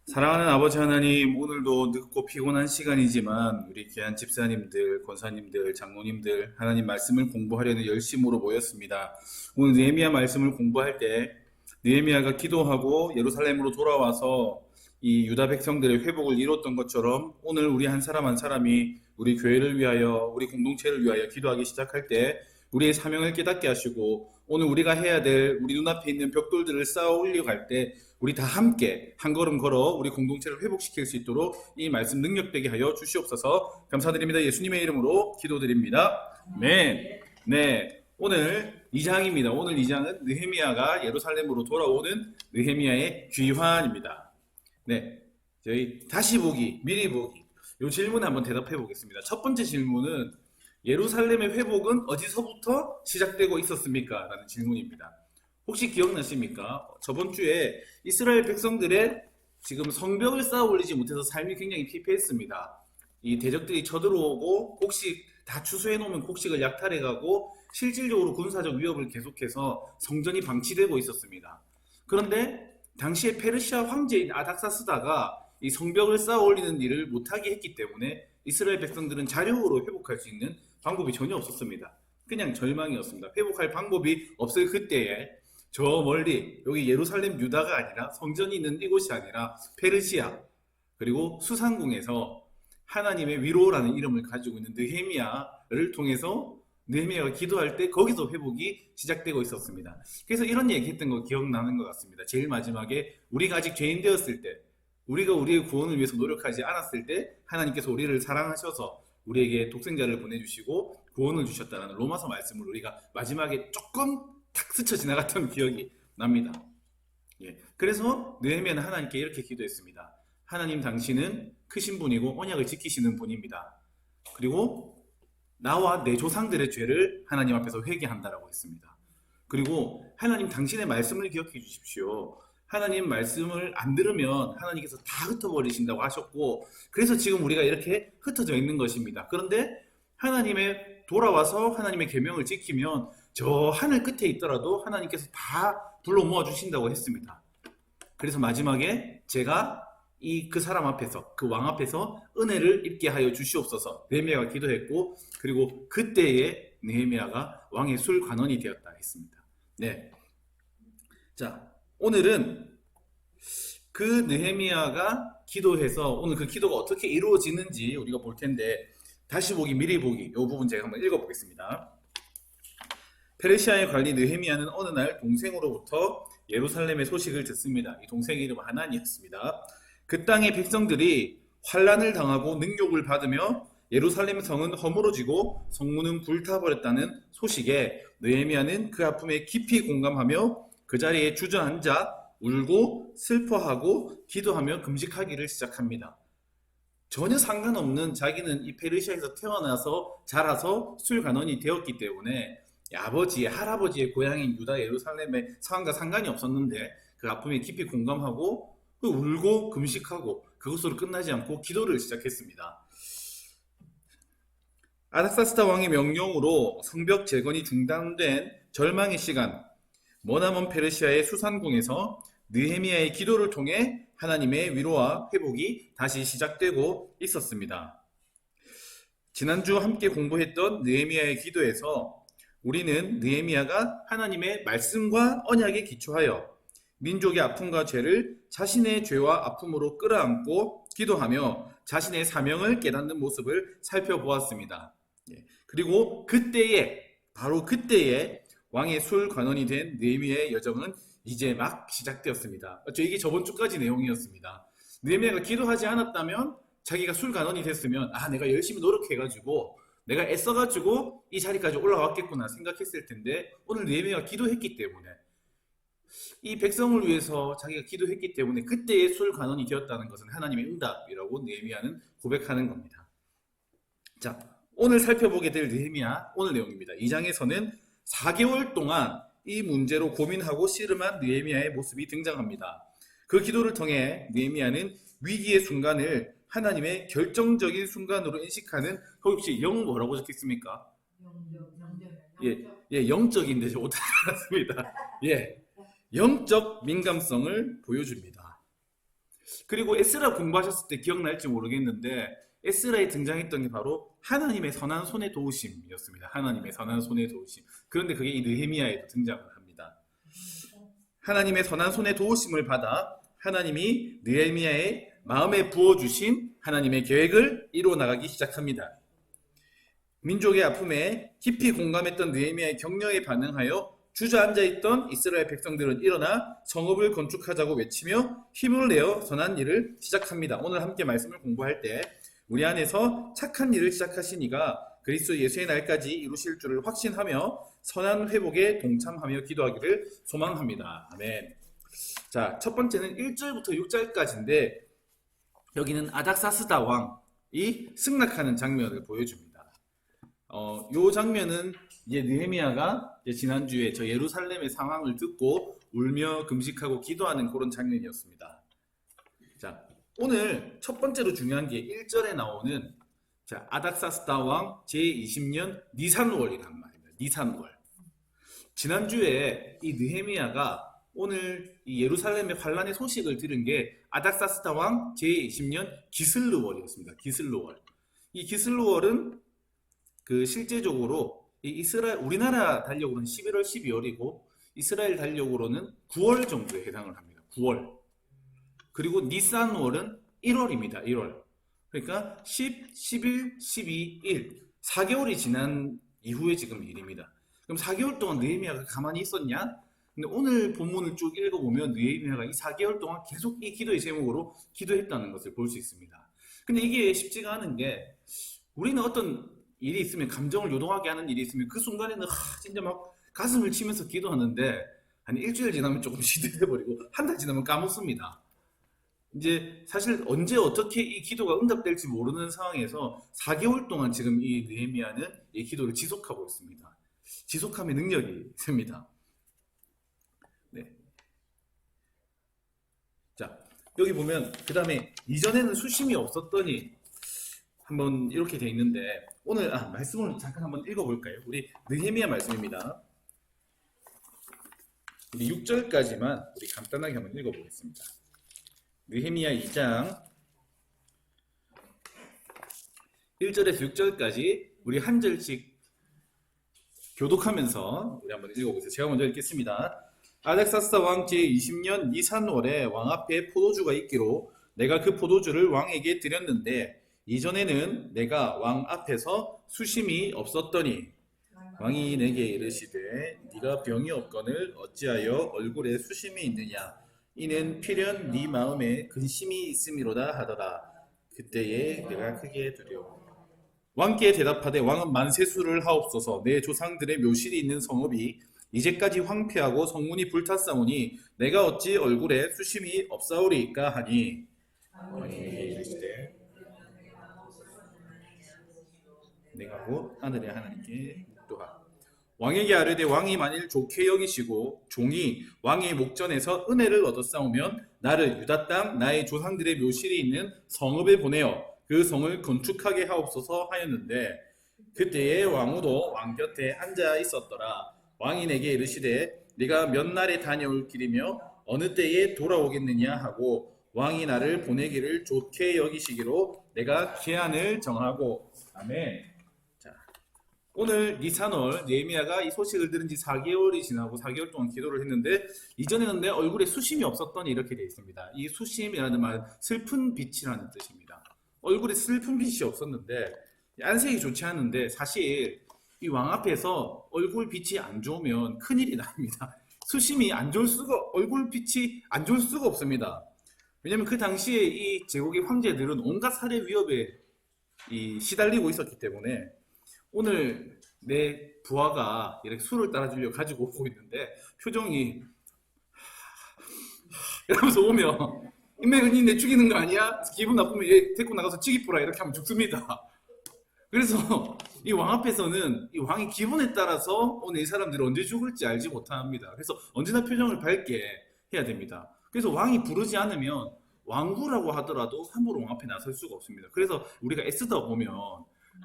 사랑하는 아버지 하나님, 오늘도 늦고 피곤한 시간이지만 우리 귀한 집사님들, 권사님들, 장로님들 하나님 말씀을 공부하려는 열심으로 모였습니다. 오늘 느헤미야 말씀을 공부할 때 느헤미야가 기도하고 예루살렘으로 돌아와서 이 유다 백성들의 회복을 이뤘던 것처럼 오늘 우리 한 사람 한 사람이 우리 교회를 위하여, 우리 공동체를 위하여 기도하기 시작할 때 우리의 사명을 깨닫게 하시고, 오늘 우리가 해야 될 우리 눈앞에 있는 벽돌들을 쌓아 올려갈 때 우리 다 함께 한 걸음 걸어 우리 공동체를 회복시킬 수 있도록 이 말씀 능력되게 하여 주시옵소서. 감사드립니다. 예수님의 이름으로 기도드립니다. 네. 네. 오늘 2장입니다. 오늘 2장은 느헤미야가 예루살렘으로 돌아오는 느헤미야의 귀환입니다. 네. 저희 다시 보기, 미리 보기. 이 질문에 한번 대답해 보겠습니다. 첫 번째 질문은 예루살렘의 회복은 어디서부터 시작되고 있었습니까? 라는 질문입니다. 혹시 기억나십니까? 저번 주에 이스라엘 백성들의 지금 성벽을 쌓아 올리지 못해서 삶이 굉장히 피폐했습니다. 이 대적들이 쳐들어오고 곡식 다 추수해 놓으면 곡식을 약탈해가고 실질적으로 군사적 위협을 계속해서 성전이 방치되고 있었습니다. 그런데 당시에 페르시아 황제인 아닥사스다가 이 성벽을 쌓아 올리는 일을 못하게 했기 때문에 이스라엘 백성들은 자력으로 회복할 수 있는 방법이 전혀 없었습니다. 그냥 절망이었습니다. 회복할 방법이 없을 그때에 저 멀리, 여기 예루살렘 유다가 아니라 성전이 있는 이곳이 아니라 페르시아 그리고 수상궁에서 하나님의 위로라는 이름을 가지고 있는 느헤미야를 통해서 느헤미야가 기도할 때 거기서 회복이 시작되고 있었습니다. 그래서 이런 얘기 했던 거 기억나는 것 같습니다. 제일 마지막에 우리가 아직 죄인 되었을 때, 우리가 우리의 구원을 위해서 노력하지 않았을 때 하나님께서 우리를 사랑하셔서 우리에게 독생자를 보내주시고 구원을 주셨다는 로마서 말씀을 우리가 마지막에 조금 탁 스쳐 지나갔던 기억이 납니다. 예. 그래서 느헤미야는 하나님께 이렇게 기도했습니다. 하나님, 당신은 크신 분이고 언약을 지키시는 분입니다. 그리고 나와 내 조상들의 죄를 하나님 앞에서 회개한다라고 했습니다. 그리고 하나님, 당신의 말씀을 기억해 주십시오. 하나님 말씀을 안 들으면 하나님께서 다 흩어버리신다고 하셨고, 그래서 지금 우리가 이렇게 흩어져 있는 것입니다. 그런데 하나님의 돌아와서 하나님의 계명을 지키면 저 하늘 끝에 있더라도 하나님께서 다 불러 모아 주신다고 했습니다. 그래서 마지막에 제가 그 사람 앞에서, 그 왕 앞에서 은혜를 입게 하여 주시옵소서 느헤미야가 기도했고, 그리고 그때에 느헤미야가 왕의 술 관원이 되었다 했습니다. 네. 자, 오늘은 그 느헤미야가 기도해서 오늘 그 기도가 어떻게 이루어지는지 우리가 볼 텐데, 다시 보기, 미리 보기, 이 부분 제가 한번 읽어보겠습니다. 페르시아의 관리 느헤미야는 어느 날 동생으로부터 예루살렘의 소식을 듣습니다. 이 동생의 이름은 하나니였습니다. 그 땅의 백성들이 환난을 당하고 능욕을 받으며 예루살렘 성은 허물어지고 성문은 불타버렸다는 소식에 느헤미야는 그 아픔에 깊이 공감하며 그 자리에 주저앉아 울고 슬퍼하고 기도하며 금식하기를 시작합니다. 전혀 상관없는, 자기는 이 페르시아에서 태어나서 자라서 술관원이 되었기 때문에 아버지의, 할아버지의 고향인 유다 예루살렘의 상황과 상관이 없었는데 그 아픔에 깊이 공감하고 울고 금식하고 그것으로 끝나지 않고 기도를 시작했습니다. 아닥사스다 왕의 명령으로 성벽 재건이 중단된 절망의 시간, 머나먼 페르시아의 수산궁에서 느헤미야의 기도를 통해 하나님의 위로와 회복이 다시 시작되고 있었습니다. 지난주 함께 공부했던 느헤미야의 기도에서 우리는 느헤미야가 하나님의 말씀과 언약에 기초하여 민족의 아픔과 죄를 자신의 죄와 아픔으로 끌어안고 기도하며 자신의 사명을 깨닫는 모습을 살펴보았습니다. 그리고 그때에, 바로 그때에 왕의 술 관원이 된 느헤미야의 여정은 이제 막 시작되었습니다. 이게 저번 주까지 내용이었습니다. 느헤미야가 기도하지 않았다면, 자기가 술 관원이 됐으면 내가 열심히 노력해가지고 내가 애써가지고 이 자리까지 올라왔겠구나 생각했을 텐데, 오늘 느헤미야가 기도했기 때문에, 이 백성을 위해서 자기가 기도했기 때문에 그때의 술 관원이 되었다는 것은 하나님의 응답이라고 느헤미야는 고백하는 겁니다. 자, 오늘 살펴보게 될 느헤미야 오늘 내용입니다. 2장에서는 4개월 동안 이 문제로 고민하고 씨름한 느헤미야의 모습이 등장합니다. 그 기도를 통해 느헤미야는 위기의 순간을 하나님의 결정적인 순간으로 인식하는, 혹시 영 뭐라고 적혔습니까? 예, 영적인데 저 못하겠습니다. 예, 영적 민감성을 보여줍니다. 그리고 에스라 공부하셨을 때 기억날지 모르겠는데 에스라에 등장했던 게 바로 하나님의 선한 손의 도우심이었습니다. 하나님의 선한 손의 도우심. 그런데 그게 이 느헤미야에도 등장을 합니다. 하나님의 선한 손의 도우심을 받아 하나님이 느헤미야의 마음에 부어주신 하나님의 계획을 이루어 나가기 시작합니다. 민족의 아픔에 깊이 공감했던 느헤미야의 격려에 반응하여 주저앉아 있던 이스라엘 백성들은 일어나 성읍을 건축하자고 외치며 힘을 내어 선한 일을 시작합니다. 오늘 함께 말씀을 공부할 때 우리 안에서 착한 일을 시작하신 이가 그리스도 예수의 날까지 이루실 줄을 확신하며 선한 회복에 동참하며 기도하기를 소망합니다. 아멘. 자, 첫 번째는 1절부터 6절까지인데 여기는 아닥사스다 왕이 승낙하는 장면을 보여줍니다. 요 장면은 이제 느헤미야가 이제 지난주에 저 예루살렘의 상황을 듣고 울며 금식하고 기도하는 그런 장면이었습니다. 자, 오늘 첫 번째로 중요한 게 1절에 나오는 자, 아닥사스다 왕 제20년 니산월이란 말입니다. 니산월. 지난주에 이 느헤미야가 오늘 이 예루살렘의 환란의 소식을 들은 게 아닥사스다 왕 제20년 기슬르월이었습니다. 기슬르월. 이 기슬르월은 그 실제적으로 이 이스라엘 우리나라 달력으로는 11월, 12월이고 이스라엘 달력으로는 9월 정도에 해당을 합니다. 9월. 그리고 니산월은 1월입니다. 1월. 그러니까 10, 11, 12, 1. 4개월이 지난 이후에 지금 일입니다. 그럼 4개월 동안 느헤미야가 가만히 있었냐? 근데 오늘 본문을 쭉 읽어보면 느헤미야가 이 4개월 동안 계속 이 기도의 제목으로 기도했다는 것을 볼 수 있습니다. 근데 이게 쉽지가 않은 게 우리는 어떤 일이 있으면 감정을 요동하게 하는 일이 있으면 그 순간에는 진짜 막 가슴을 치면서 기도하는데 한 일주일 지나면 조금 시들해버리고 한 달 지나면 까먹습니다. 이제 사실 언제 어떻게 이 기도가 응답될지 모르는 상황에서 4개월 동안 지금 이 느헤미야는 이 기도를 지속하고 있습니다. 지속함의 능력이 있습니다. 네. 자, 여기 보면 그 다음에 이전에는 수심이 없었더니 한번 이렇게 돼 있는데 오늘 말씀을 잠깐 한번 읽어볼까요? 우리 느헤미야 말씀입니다. 우리 6절까지만 우리 간단하게 한번 읽어보겠습니다. 느헤미야 2장 1절에서 6절까지 우리 한 절씩 교독하면서 우리 한번 읽어보세요. 제가 먼저 읽겠습니다. 아닥사스다 왕 제20년 니산월에 왕 앞에 포도주가 있기로 내가 그 포도주를 왕에게 드렸는데 이전에는 내가 왕 앞에서 수심이 없었더니 왕이 내게 이르시되 네가 병이 없거늘 어찌하여 얼굴에 수심이 있느냐 이는 필연 네 마음에 근심이 있음이로다 하더라. 그때에 내가 크게 두려워 왕께 대답하되 왕은 만세수를 하옵소서. 내 조상들의 묘실이 있는 성읍이 이제까지 황폐하고 성문이 불탔사오니 내가 어찌 얼굴에 수심이 없사오리까 하니 왕이 이르시되 내가 곧 하늘의 하나님께 묵도하. 왕에게 아뢰되 왕이 만일 좋게 여기시고 종이 왕의 목전에서 은혜를 얻었사오면 나를 유다 땅 나의 조상들의 묘실이 있는 성읍에 보내어 그 성을 건축하게 하옵소서 하였는데 그때에 왕후도 왕 곁에 앉아 있었더라. 왕이 내게 이르시되 네가 몇 날에 다녀올 길이며 어느 때에 돌아오겠느냐 하고 왕이 나를 보내기를 좋게 여기시기로 내가 기한을 정하고 아멘. 오늘 니산월 느헤미야가 이 소식을 들은 지 4개월이 지나고 4개월 동안 기도를 했는데 이전에는 내 얼굴에 수심이 없었더니 이렇게 되어 있습니다. 이 수심이라는 말은 슬픈 빛이라는 뜻입니다. 얼굴에 슬픈 빛이 없었는데 안색이 좋지 않은데 사실 이 왕 앞에서 얼굴 빛이 안 좋으면 큰일이 납니다. 수심이 안 좋을 수가 얼굴 빛이 안 좋을 수가 없습니다. 왜냐하면 그 당시에 이 제국의 황제들은 온갖 살해 위협에 시달리고 있었기 때문에 오늘 내 부하가 이렇게 술을 따라주려고 가지고 오고 있는데 표정이 이러면서 오면 인맥은 내 죽이는 거 아니야? 기분 나쁘면 얘 데리고 나가서 치기뿌라 이렇게 하면 죽습니다. 그래서 이 왕 앞에서는 이 왕의 기분에 따라서 오늘 이 사람들이 언제 죽을지 알지 못합니다. 그래서 언제나 표정을 밝게 해야 됩니다. 그래서 왕이 부르지 않으면 왕후라고 하더라도 함부로 왕 앞에 나설 수가 없습니다. 그래서 우리가 에스더 보면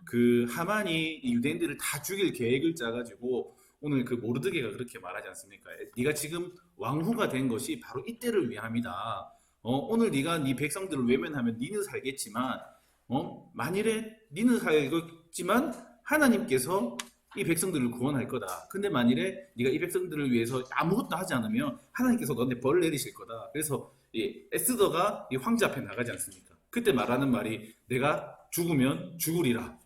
그 하만이 유대인들을 다 죽일 계획을 짜가지고 오늘 그 모르드게가 그렇게 말하지 않습니까? 네가 지금 왕후가 된 것이 바로 이때를 위함이다. 오늘 네가 네 백성들을 외면하면 니는 살겠지만 만일에 니는 살겠지만 하나님께서 이 백성들을 구원할 거다. 근데 만일에 네가 이 백성들을 위해서 아무것도 하지 않으면 하나님께서 너한테 벌을 내리실 거다. 그래서 이 에스더가 이 황제 앞에 나가지 않습니까? 그때 말하는 말이 내가 죽으면 죽으리라.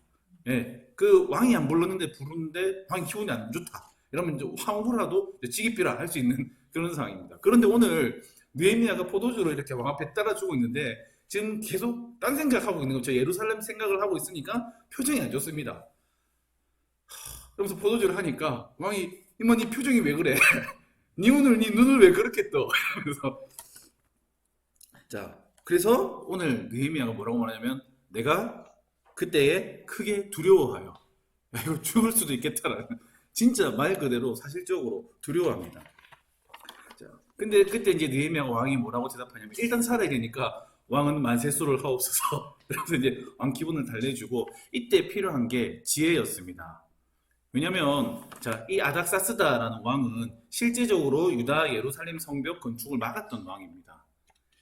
예, 그 왕이 안 불렀는데 부르는데 왕이 기분이 안 좋다. 이러면 이제 황후라도 찌기삐라 할 수 있는 그런 상황입니다. 그런데 오늘 느헤미야가 포도주로 이렇게 왕 앞에 따라주고 있는데 지금 계속 딴 생각하고 있는 거죠. 예루살렘 생각을 하고 있으니까 표정이 안 좋습니다. 그러면서 포도주를 하니까 왕이 이모 네 표정이 왜 그래? 네 눈을 왜 그렇게 떠? 그래서 자 그래서 오늘 느헤미야가 뭐라고 말하냐면 내가 그때에 크게 두려워하여 야, 이거 죽을 수도 있겠다라는 진짜 말 그대로 사실적으로 두려워합니다. 자, 근데 그때 이제 느헤미야가 왕이 뭐라고 대답하냐면 일단 살아야 되니까 왕은 만세수를 하옵소서. 그래서 이제 왕 기분을 달래주고 이때 필요한 게 지혜였습니다. 왜냐면 자, 이 아닥사스다라는 왕은 실제적으로 유다 예루살렘 성벽 건축을 막았던 왕입니다.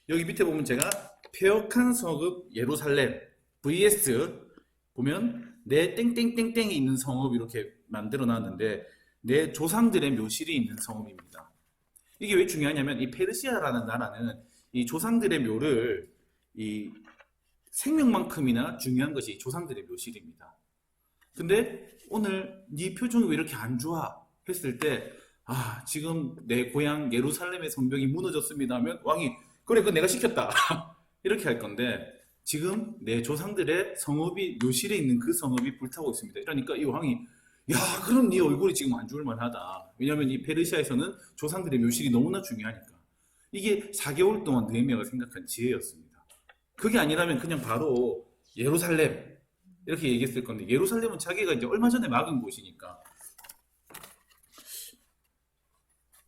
여기 밑에 보면 제가 폐역한 성읍 예루살렘 vs 보면 내 땡땡땡땡이 있는 성읍 이렇게 만들어 놨는데 내 조상들의 묘실이 있는 성읍입니다. 이게 왜 중요하냐면 이 페르시아라는 나라는 이 조상들의 묘를 이 생명만큼이나 중요한 것이 조상들의 묘실입니다. 근데 오늘 네 표정이 왜 이렇게 안 좋아? 했을 때 지금 내 고향 예루살렘의 성벽이 무너졌습니다 하면 왕이 그래 그건 내가 시켰다 이렇게 할 건데 지금 내 조상들의 성읍이 묘실에 있는 그 성읍이 불타고 있습니다. 이러니까 이 왕이 야 그럼 네 얼굴이 지금 안 좋을 만하다. 왜냐하면 이 페르시아에서는 조상들의 묘실이 너무나 중요하니까. 이게 4개월 동안 느헤미야가 생각한 지혜였습니다. 그게 아니라면 그냥 바로 예루살렘 이렇게 얘기했을 건데 예루살렘은 자기가 이제 얼마 전에 막은 곳이니까.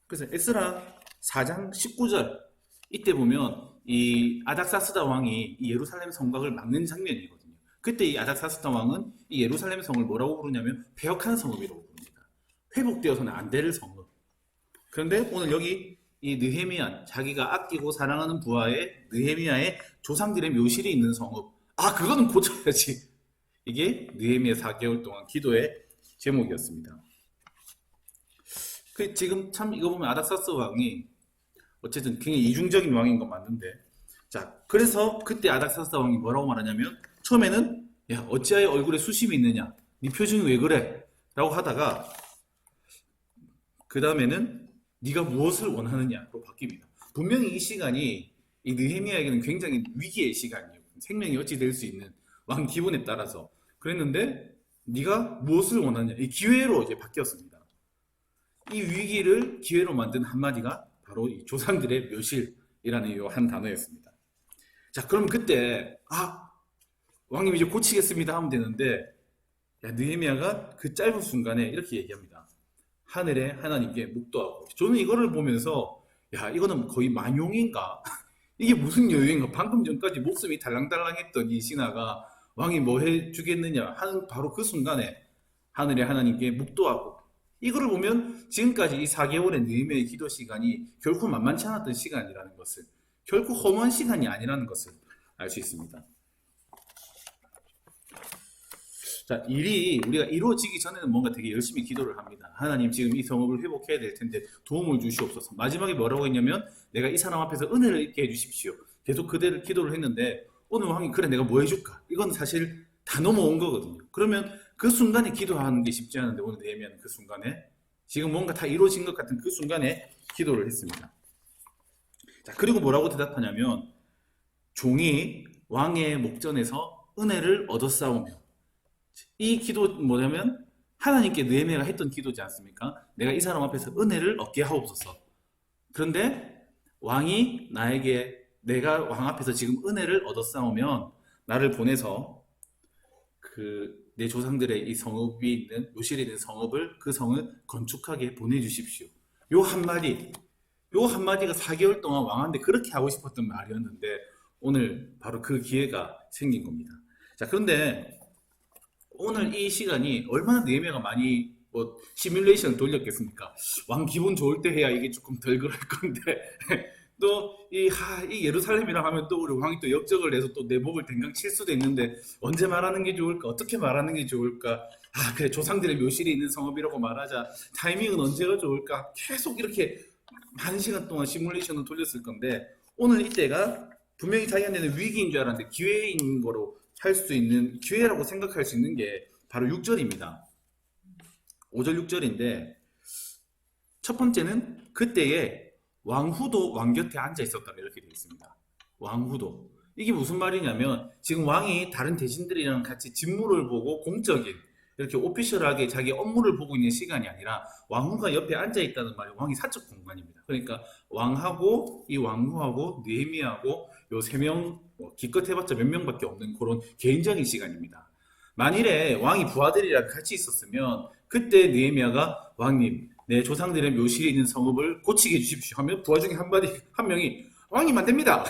그래서 에스라 4장 19절 이때 보면 이 아닥사스다 왕이 이 예루살렘 성곽을 막는 장면이거든요. 그때 이 아닥사스다 왕은 이 예루살렘 성을 뭐라고 부르냐면 폐역한 성읍이라고 부릅니다. 회복되어서는 안 될 성읍. 그런데 오늘 여기 이 느헤미야 자기가 아끼고 사랑하는 부하의 느헤미야의 조상들의 묘실이 있는 성읍 그거는 고쳐야지. 이게 느헤미야 4개월 동안 기도의 제목이었습니다. 지금 참 이거 보면 아닥사스 왕이 어쨌든 굉장히 이중적인 왕인 건 맞는데 자 그래서 그때 아닥사스 왕이 뭐라고 말하냐면 처음에는 야 어찌하여 얼굴에 수심이 있느냐 네 표정이 왜 그래 라고 하다가 그 다음에는 네가 무엇을 원하느냐로 바뀝니다. 분명히 이 시간이 이 느헤미야에게는 굉장히 위기의 시간이에요. 생명이 어찌 될 수 있는 왕 기분에 따라서 그랬는데 네가 무엇을 원하느냐 이 기회로 이제 바뀌었습니다. 이 위기를 기회로 만든 한마디가 바로 이 조상들의 묘실이라는 이 한 단어였습니다. 자, 그럼 그때 왕님 이제 고치겠습니다 하면 되는데 느헤미야가 그 짧은 순간에 이렇게 얘기합니다. 하늘에 하나님께 묵도하고. 저는 이거를 보면서 야 이거는 거의 만용인가? 이게 무슨 여유인가? 방금 전까지 목숨이 달랑달랑했던 이 신하가 왕이 뭐 해주겠느냐 하는 바로 그 순간에 하늘에 하나님께 묵도하고. 이거를 보면 지금까지 이 4개월의 느헤미야의 기도 시간이 결코 만만치 않았던 시간이라는 것을 결코 허무한 시간이 아니라는 것을 알 수 있습니다. 자, 일이 우리가 이루어지기 전에는 뭔가 되게 열심히 기도를 합니다. 하나님 지금 이 성읍을 회복해야 될 텐데 도움을 주시옵소서. 마지막에 뭐라고 했냐면 내가 이 사람 앞에서 은혜를 입게 해주십시오. 계속 그대를 기도를 했는데 오늘 왕이 그래 내가 뭐 해줄까? 이건 사실 다 넘어온 거거든요. 그러면 그 순간에 기도하는 게 쉽지 않은데 오늘 느헤미야는 그 순간에 지금 뭔가 다 이루어진 것 같은 그 순간에 기도를 했습니다. 자, 그리고 뭐라고 대답하냐면 종이 왕의 목전에서 은혜를 얻었사오며 이 기도 뭐냐면 하나님께 느헤미야가 했던 기도지 않습니까? 내가 이 사람 앞에서 은혜를 얻게 하옵소서. 그런데 왕이 나에게 내가 왕 앞에서 지금 은혜를 얻었사오면 나를 보내서 내 조상들의 이 성읍이 있는 묘실에 있는 성읍을 그 성을 건축하게 보내주십시오. 요 한마디가 4개월 동안 왕한테 그렇게 하고 싶었던 말이었는데 오늘 바로 그 기회가 생긴 겁니다. 자, 그런데 오늘 이 시간이 얼마나 느헤미야가 많이 시뮬레이션을 돌렸겠습니까? 왕 기분 좋을 때 해야 이게 조금 덜 그럴 건데 또 이 예루살렘이라 하면 또 우리 왕이 또 역적을 내서 또 내복을 댕강 칠 수도 있는데 언제 말하는 게 좋을까? 어떻게 말하는 게 좋을까? 그래 조상들의 묘실이 있는 성읍이라고 말하자. 타이밍은 언제가 좋을까? 계속 이렇게 한 시간 동안 시뮬레이션을 돌렸을 건데 오늘 이때가 분명히 자기한테는 위기인 줄 알았는데 기회인 거로 할 수 있는 기회라고 생각할 수 있는 게 바로 6절입니다. 5절 6절인데 첫 번째는 그때에 왕후도 왕 곁에 앉아 있었다 이렇게 되어 있습니다. 왕후도 이게 무슨 말이냐면 지금 왕이 다른 대신들이랑 같이 직무를 보고 공적인 이렇게 오피셜하게 자기 업무를 보고 있는 시간이 아니라 왕후가 옆에 앉아 있다는 말이 왕이 사적 공간입니다. 그러니까 왕하고 이 왕후하고 느헤미야하고 요 세 명 기껏 해봤자 몇 명밖에 없는 그런 개인적인 시간입니다. 만일에 왕이 부하들이랑 같이 있었으면 그때 느헤미야가 왕님 내 조상들의 묘실에 있는 성읍을 고치게 해주십시오 하면 부하 중에 한 명이 왕님 안 됩니다.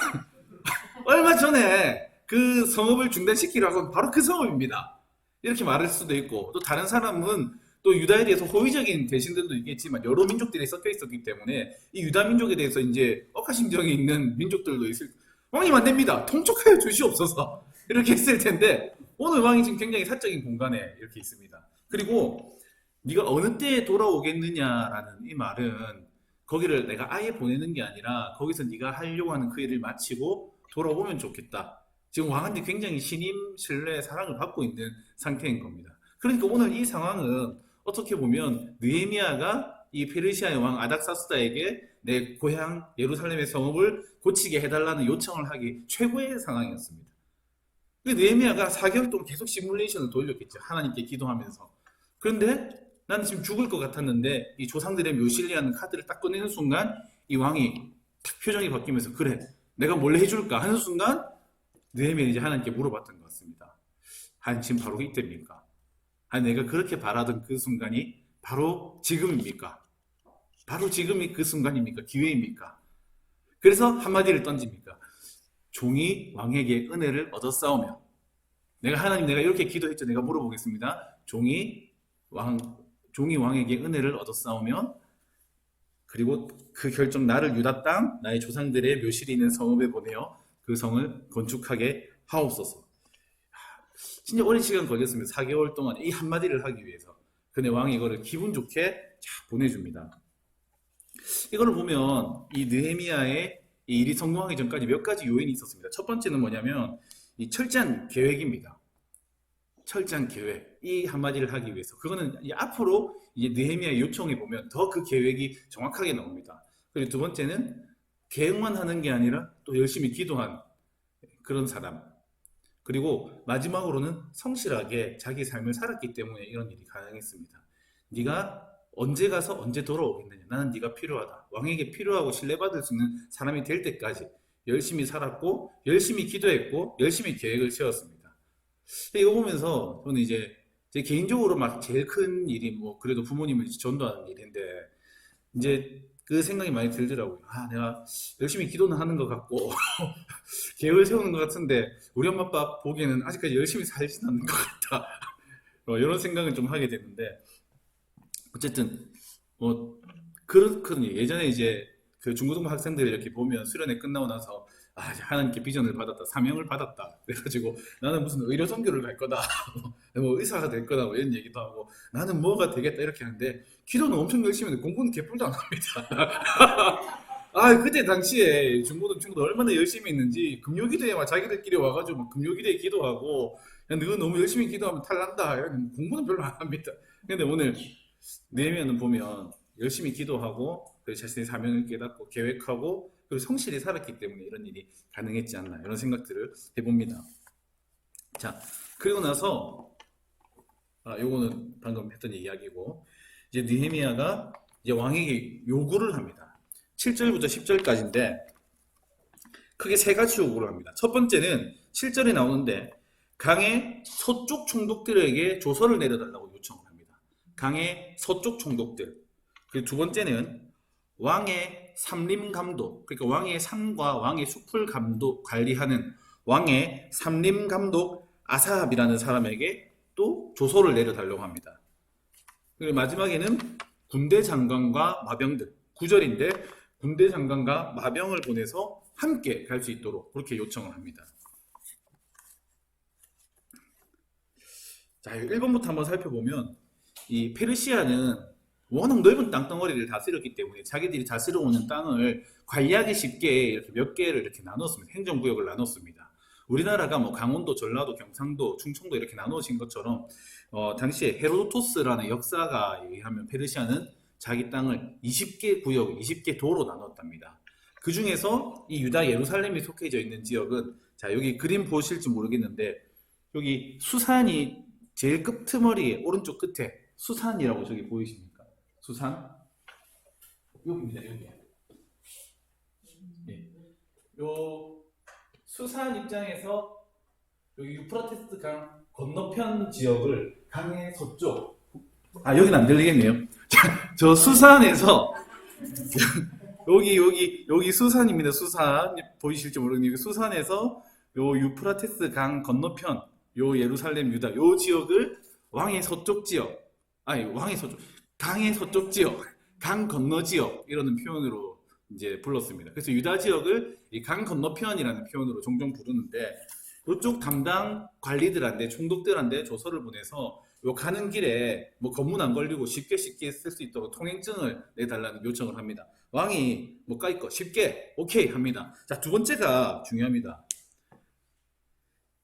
얼마 전에 그 성읍을 중단시키라고 바로 그 성읍입니다. 이렇게 말할 수도 있고 또 다른 사람은 또 유다에 대해서 호의적인 대신들도 있겠지만 여러 민족들이 섞여 있었기 때문에 이 유다 민족에 대해서 이제 억하심정이 있는 민족들도 있을 왕님 안 됩니다. 통촉하여 주시옵소서 이렇게 했을 텐데 오늘 왕이 지금 굉장히 사적인 공간에 이렇게 있습니다. 그리고 네가 어느 때에 돌아오겠느냐라는 이 말은 거기를 내가 아예 보내는 게 아니라 거기서 네가 하려고 하는 그 일을 마치고 돌아오면 좋겠다. 지금 왕한테 굉장히 신임, 신뢰, 사랑을 받고 있는 상태인 겁니다. 그러니까 오늘 이 상황은 어떻게 보면 느헤미야가 이 페르시아의 왕 아닥사스다에게 내 고향 예루살렘의 성읍을 고치게 해달라는 요청을 하기 최고의 상황이었습니다. 느헤미야가 4개월 동안 계속 시뮬레이션을 돌렸겠죠. 하나님께 기도하면서. 그런데 나는 지금 죽을 것 같았는데 이 조상들의 묘실이라는 카드를 딱 꺼내는 순간 이 왕이 탁 표정이 바뀌면서 그래 내가 뭘 해줄까 하는 순간 느헤미야는 이제 하나님께 물어봤던 것 같습니다. 지금 바로 이때입니까? 내가 그렇게 바라던 그 순간이 바로 지금입니까? 바로 지금이 그 순간입니까? 기회입니까? 그래서 한마디를 던집니까? 종이 왕에게 은혜를 얻었사오며 하나님 내가 이렇게 기도했죠. 내가 물어보겠습니다. 종이 왕에게 은혜를 얻었사오면 그리고 그 결정 나를 유다 땅 나의 조상들의 묘실이 있는 성읍에 보내어 그 성을 건축하게 하옵소서. 진짜 오랜 시간 걸렸습니다. 4개월 동안 이 한마디를 하기 위해서. 근데 왕이 이거를 기분 좋게 보내줍니다. 이거를 보면 이 느헤미야의 이 일이 성공하기 전까지 몇 가지 요인이 있었습니다. 첫 번째는 뭐냐면 이 철저한 계획입니다. 철저한 계획. 이 한마디를 하기 위해서. 그거는 앞으로 이제 느헤미야의 요청에 보면 더 그 계획이 정확하게 나옵니다. 그리고 두 번째는 계획만 하는 게 아니라 또 열심히 기도한 그런 사람. 그리고 마지막으로는 성실하게 자기 삶을 살았기 때문에 이런 일이 가능했습니다. 네가 언제 가서 언제 돌아오겠느냐. 나는 네가 필요하다. 왕에게 필요하고 신뢰받을 수 있는 사람이 될 때까지 열심히 살았고 열심히 기도했고 열심히 계획을 세웠습니다. 이거 보면서 저는 이제 제 개인적으로 막 제일 큰 일이 뭐 그래도 부모님을 전도하는 일인데 이제 그 생각이 많이 들더라고요. 내가 열심히 기도는 하는 것 같고 계획을 세우는 것 같은데 우리 엄마 아빠 보기에는 아직까지 열심히 살지는 않는 것 같다. 이런 생각을 좀 하게 됐는데 어쨌든 뭐 그렇거든요. 예전에 이제 그 중고등부 학생들 이렇게 보면 수련회 끝나고 나서 하나님께 비전을 받았다, 사명을 받았다. 그래가지고 나는 무슨 의료 선교를 갈 거다, 뭐 의사가 될 거다, 뭐 이런 얘기도 하고 나는 뭐가 되겠다 이렇게 하는데 기도는 엄청 열심히 했는데 공부는 개뿔도 안 합니다. 그때 당시에 중고등 친구들 얼마나 열심히 했는지 금요기도에 막 자기들끼리 와가지고 막 금요기도에 기도하고 야, 너 너무 열심히 기도하면 탈난다. 공부는 별로 안 합니다. 근데 오늘 느헤미야는 보면 열심히 기도하고 그리고 자신의 사명을 깨닫고 계획하고 그리고 성실히 살았기 때문에 이런 일이 가능했지 않나 이런 생각들을 해봅니다. 자, 그리고 나서 요거는 방금 했던 이야기고 이제 느헤미야가 이제 왕에게 요구를 합니다. 7절부터 10절까지인데 크게 세 가지 요구를 합니다. 첫 번째는 7절에 나오는데 강의 서쪽 총독들에게 조서를 내려달라고 요청을 합니다. 강의 서쪽 총독들. 그리고 두 번째는 왕의 삼림 감독, 그러니까 왕의 산과 왕의 숲을 관리하는 왕의 삼림 감독 아사합이라는 사람에게 또 조서를 내려달라고 합니다. 그리고 마지막에는 군대 장관과 마병들, 9절인데 군대 장관과 마병을 보내서 함께 갈 수 있도록 그렇게 요청을 합니다. 자, 1번부터 한번 살펴보면 이 페르시아는 워낙 넓은 땅덩어리를 다스렸기 때문에 자기들이 다스려오는 땅을 관리하기 쉽게 이렇게 몇 개를 이렇게 나눴습니다. 행정구역을 나눴습니다. 우리나라가 뭐 강원도, 전라도, 경상도, 충청도 이렇게 나누어진 것처럼 당시에 헤로도토스라는 역사가 의하면 페르시아는 자기 땅을 20개 구역, 20개 도로 나눴답니다. 그 중에서 이 유다 예루살렘이 속해져 있는 지역은 자, 여기 그림 보실지 모르겠는데 여기 수산이 제일 끝머리에 오른쪽 끝에 수산이라고 저기 보이십니까? 수산 여기입니다. 여기. 예. 요 수산 입장에서 여기 유프라테스 강 건너편 지역을 강의 서쪽 여기는 안 들리겠네요. 저 수산에서 여기 수산입니다. 수산 보이실지 모르겠는데 수산에서 요 유프라테스 강 건너편 요 예루살렘 유다 요 지역을 왕의 서쪽 지역 왕의 서쪽 강의 서쪽 지역 강 건너 지역 이라는 표현으로 이제 불렀습니다. 그래서 유다 지역을 이 강 건너편이라는 표현으로 종종 부르는데 이쪽 담당 관리들한테 총독들한테 조서를 보내서 요 가는 길에 뭐 검문 안 걸리고 쉽게 쓸 수 있도록 통행증을 내달라는 요청을 합니다. 왕이 뭐 까짓 거 쉽게 오케이 합니다. 자, 두 번째가 중요합니다.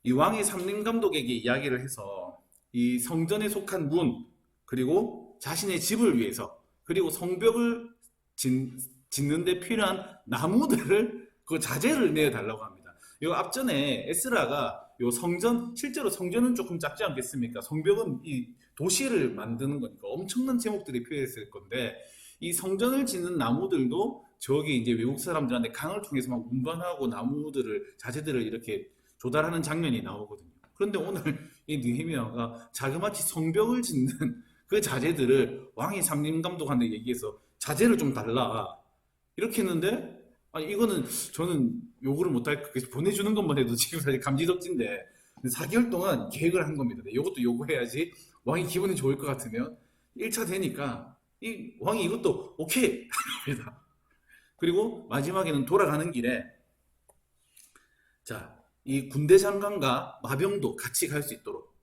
이 왕이 삼림감독에게 이야기를 해서 이 성전에 속한 문 그리고 자신의 집을 위해서 그리고 성벽을 짓는 데 필요한 나무들을 그 자재를 내달라고 합니다. 요 앞전에 에스라가 요 성전 실제로 성전은 조금 작지 않겠습니까? 성벽은 이 도시를 만드는 거니까 엄청난 제목들이 필요했을 건데 이 성전을 짓는 나무들도 저기 이제 외국 사람들한테 강을 통해서 막 운반하고 나무들을 자재들을 이렇게 조달하는 장면이 나오거든요. 그런데 오늘 이 느헤미야가 자그마치 성벽을 짓는 그 자재들을 왕이 삼림감독한테 얘기해서 자재를 좀 달라 이렇게 했는데 이거는 저는 요구를 못할 거 보내주는 것만 해도 지금 사실 감지덕진데 4개월 동안 계획을 한 겁니다. 이것도 요구해야지 왕이 기분이 좋을 것 같으면 1차 되니까 이 왕이 이것도 오케이 합니다. 그리고 마지막에는 돌아가는 길에 자, 이 군대 장관과 마병도 같이 갈 수 있도록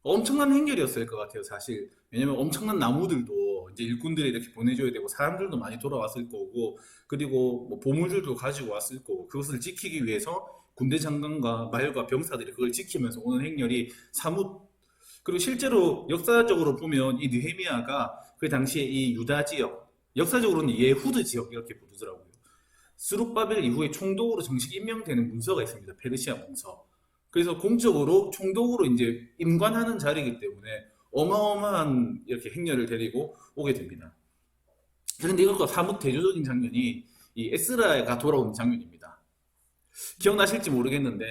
엄청난 행렬이었을 것 같아요, 사실. 왜냐면 엄청난 나무들도 이제 일꾼들이 이렇게 보내줘야 되고 사람들도 많이 돌아왔을 거고 그리고 뭐 보물들도 가지고 왔을 거고 그것을 지키기 위해서 군대 장관과 말과 병사들이 그걸 지키면서 오는 행렬이 사뭇 그리고 실제로 역사적으로 보면 이 느헤미야가 그 당시에 이 유다 지역 역사적으로는 예후드 지역 이렇게 부르더라고요. 스룹바벨 이후에 총독으로 정식 임명되는 문서가 있습니다. 페르시아 문서. 그래서 공적으로 총독으로 이제 임관하는 자리이기 때문에 어마어마한 이렇게 행렬을 데리고 오게 됩니다. 그런데 이것과 사뭇 대조적인 장면이 이 에스라가 돌아오는 장면입니다. 기억나실지 모르겠는데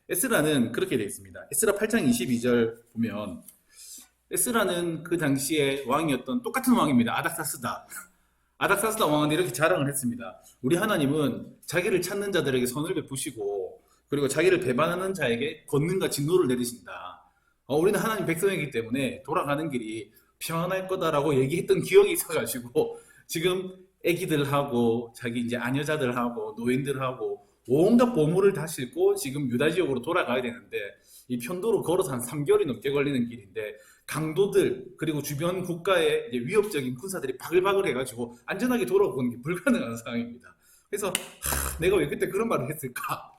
에스라는 그렇게 되어 있습니다. 에스라 8장 22절 보면 에스라는 그 당시에 왕이었던 똑같은 왕입니다. 아닥사스다 왕한테 이렇게 자랑을 했습니다. 우리 하나님은 자기를 찾는 자들에게 선을 베푸시고 그리고 자기를 배반하는 자에게 권능과 진노를 내리신다. 우리는 하나님 백성이기 때문에 돌아가는 길이 평안할 거다라고 얘기했던 기억이 있어가지고 지금 애기들하고 자기 이제 아녀자들하고 노인들하고 온갖 보물을 다 싣고 지금 유다 지역으로 돌아가야 되는데 이 편도로 걸어서 한 3개월이 넘게 걸리는 길인데 강도들 그리고 주변 국가의 이제 위협적인 군사들이 바글바글 해가지고 안전하게 돌아오는 게 불가능한 상황입니다. 그래서 내가 왜 그때 그런 말을 했을까?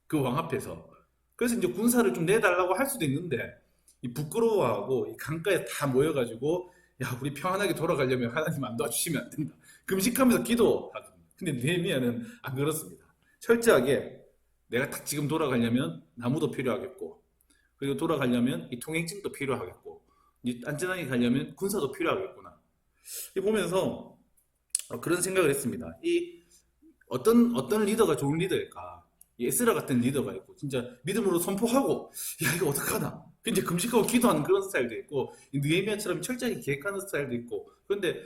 그 왕 앞에서. 그래서 이제 군사를 좀 내달라고 할 수도 있는데 이 부끄러워하고 이 강가에 다 모여가지고 야 우리 평안하게 돌아가려면 하나님 안 도와주시면 안 된다. 금식하면서 기도하거든요. 근데 느헤미야는 안 그렇습니다. 철저하게 내가 딱 지금 돌아가려면 나무도 필요하겠고 그리고 돌아가려면 이 통행증도 필요하겠고 안전하게 가려면 군사도 필요하겠구나. 이 보면서 그런 생각을 했습니다. 이 어떤 리더가 좋은 리더일까? 이 에스라 같은 리더가 있고 진짜 믿음으로 선포하고 야 이거 어떡하나? 이제 금식하고 기도하는 그런 스타일도 있고 느헤미야처럼 철저하게 계획하는 스타일도 있고 그런데